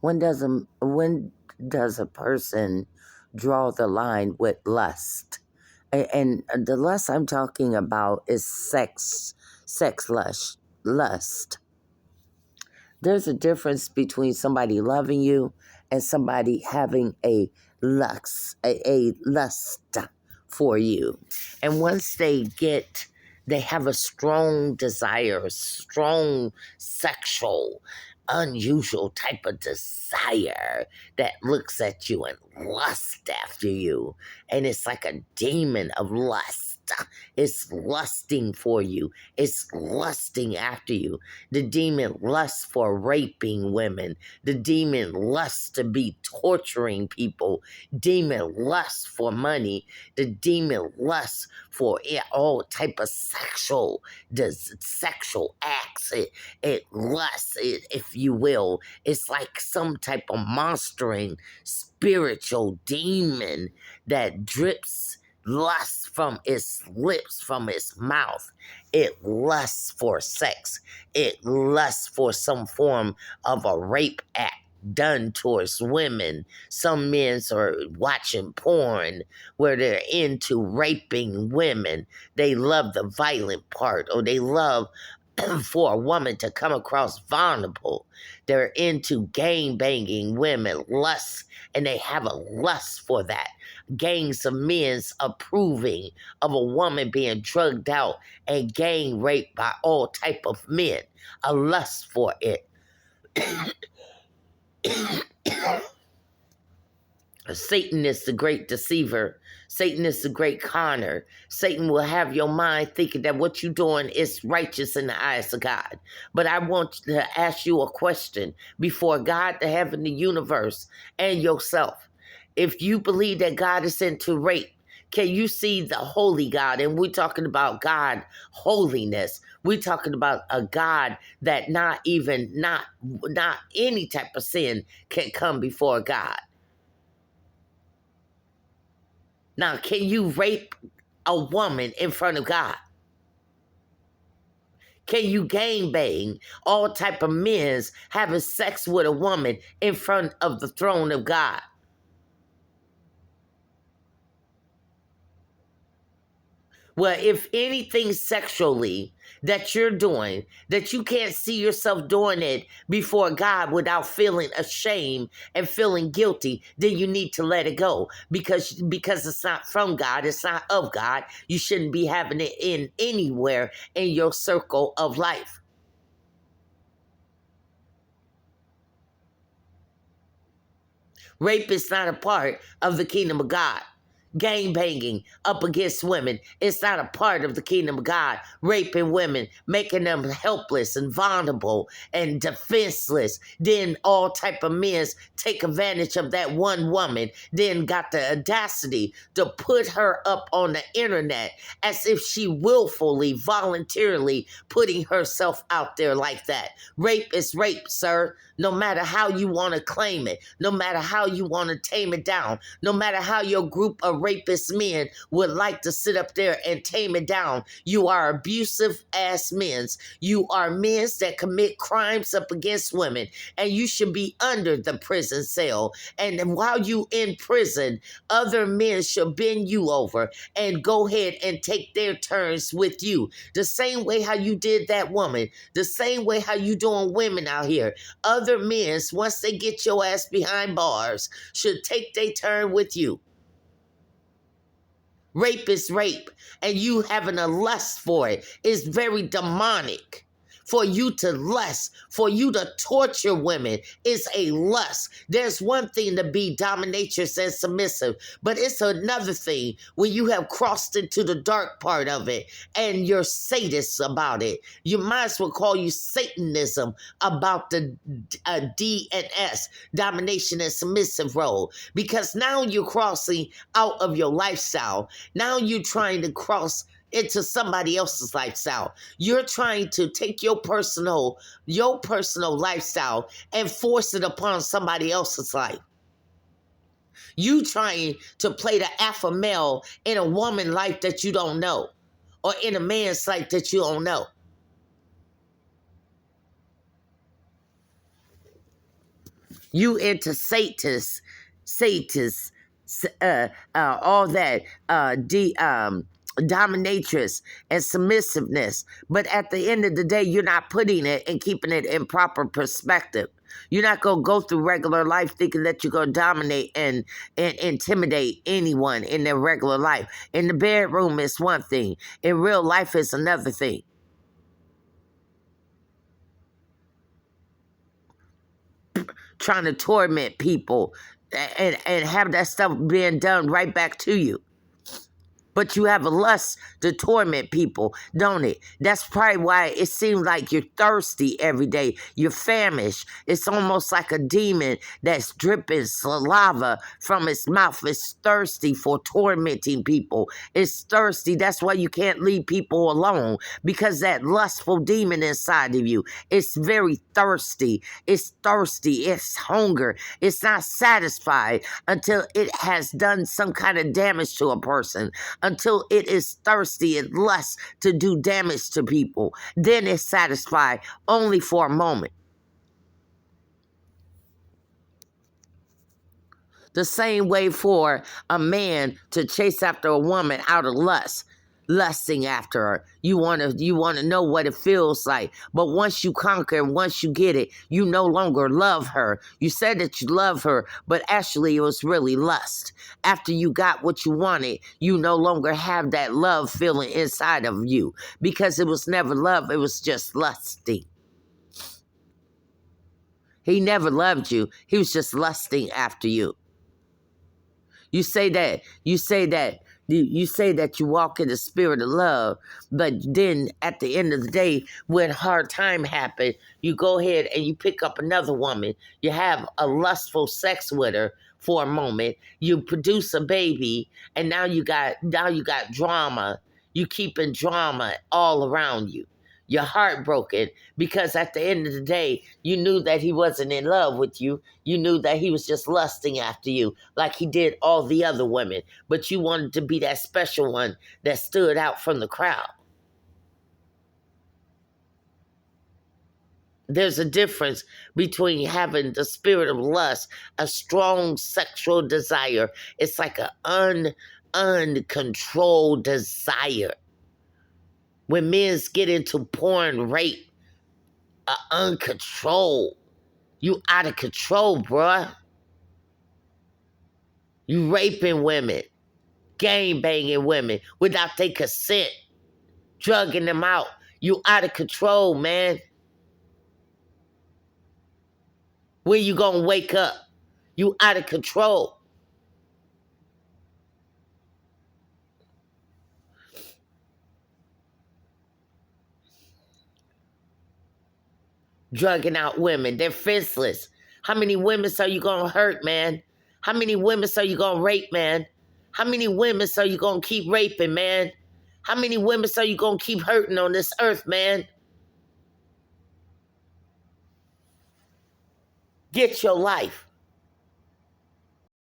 When does a person draw the line with lust? And the lust I'm talking about is sex lust. There's a difference between somebody loving you and somebody having a lust for you. And once they have a strong desire, a strong sexual, unusual type of desire that looks at you and lusts after you. And it's like a demon of lust. It's lusting for you. It's lusting after you. The demon lusts for raping women. The demon lusts to be torturing people. Demon lusts for money. The demon lusts for all type of sexual acts. It lusts, if you will. It's like some type of monstering spiritual demon that drips lust from its lips, from its mouth. It lusts for sex. It lusts for some form of a rape act done towards women. Some men are watching porn where they're into raping women. They love the violent part, or they love for a woman to come across vulnerable. They're into gang banging women, lust, and they have a lust for that. Gangs of men's approving of a woman being drugged out and gang raped by all type of men. A lust for it. Satan is the great deceiver. Satan is the great conner. Satan will have your mind thinking that what you're doing is righteous in the eyes of God. But I want to ask you a question before God, the heaven, the universe, and yourself. If you believe that God is into rape, can you see the holy God? And we're talking about God holiness. We're talking about a God that not any type of sin can come before God. Now, can you rape a woman in front of God? Can you gangbang all type of men having sex with a woman in front of the throne of God? Well, if anything sexually that you're doing, that you can't see yourself doing it before God without feeling ashamed and feeling guilty, then you need to let it go because it's not from God, it's not of God. You shouldn't be having it in anywhere in your circle of life. Rape is not a part of the kingdom of God. Gang banging up against women, it's not a part of the kingdom of God. Raping women, making them helpless and vulnerable and defenseless. Then all type of men take advantage of that one woman, then got the audacity to put her up on the internet as if she willfully, voluntarily putting herself out there like that. Rape is rape, sir. No matter how you want to claim it, no matter how you want to tame it down, no matter how your group of rapist men would like to sit up there and tame it down, you are abusive ass men. You are men that commit crimes up against women, and you should be under the prison cell. And while you in prison, other men should bend you over and go ahead and take their turns with you. The same way how you did that woman, the same way how you doing women out here. Other men, once they get your ass behind bars, should take their turn with you. Rape is rape, and you having a lust for it is very demonic. For you to lust, for you to torture women is a lust. There's one thing to be dominatrix and submissive, but it's another thing when you have crossed into the dark part of it and you're sadist about it. You might as well call you Satanism about the D and S, domination and submissive role, because now you're crossing out of your lifestyle. Now you're trying to cross into somebody else's lifestyle. You're trying to take your personal lifestyle and force it upon somebody else's life. You trying to play the alpha male in a woman's life that you don't know, or in a man's life that you don't know. You into Satan's, all that, dominatrix and submissiveness. But at the end of the day, you're not putting it and keeping it in proper perspective. You're not going to go through regular life thinking that you're going to dominate and intimidate anyone in their regular life. In the bedroom, it's one thing. In real life, it's another thing. Trying to torment people and have that stuff being done right back to you. But you have a lust to torment people, don't it? That's probably why it seems like you're thirsty every day. You're famished. It's almost like a demon that's dripping saliva from its mouth. It's thirsty for tormenting people. It's thirsty. That's why you can't leave people alone, because that lustful demon inside of you, it's very thirsty. It's thirsty. It's hunger. It's not satisfied until it has done some kind of damage to a person, until it is thirsty and lusts to do damage to people. Then it's satisfied only for a moment. The same way for a man to chase after a woman out of lust, lusting after her. You want to know what it feels like. But once you conquer and once you get it, you no longer love her. You said that you love her, but actually it was really lust. After you got what you wanted, you no longer have that love feeling inside of you, because it was never love. It was just lusting. He never loved you. He was just lusting after you. You say that you walk in the spirit of love, but then at the end of the day, when hard time happens, you go ahead and you pick up another woman. You have a lustful sex with her for a moment. You produce a baby, and now you got drama. You keeping drama all around you. You're heartbroken because at the end of the day, you knew that he wasn't in love with you. You knew that he was just lusting after you like he did all the other women. But you wanted to be that special one that stood out from the crowd. There's a difference between having the spirit of lust, a strong sexual desire. It's like an uncontrolled desire. When men get into porn, rape, uncontrolled, you out of control, bruh. You raping women, gangbanging women without their consent, drugging them out. You out of control, man. When you gonna wake up? You out of control. Drugging out women. They're fenceless. How many women are you gonna hurt, man? How many women are you gonna rape, man? How many women are you gonna keep raping, man? How many women are you gonna keep hurting on this earth, man? Get your life.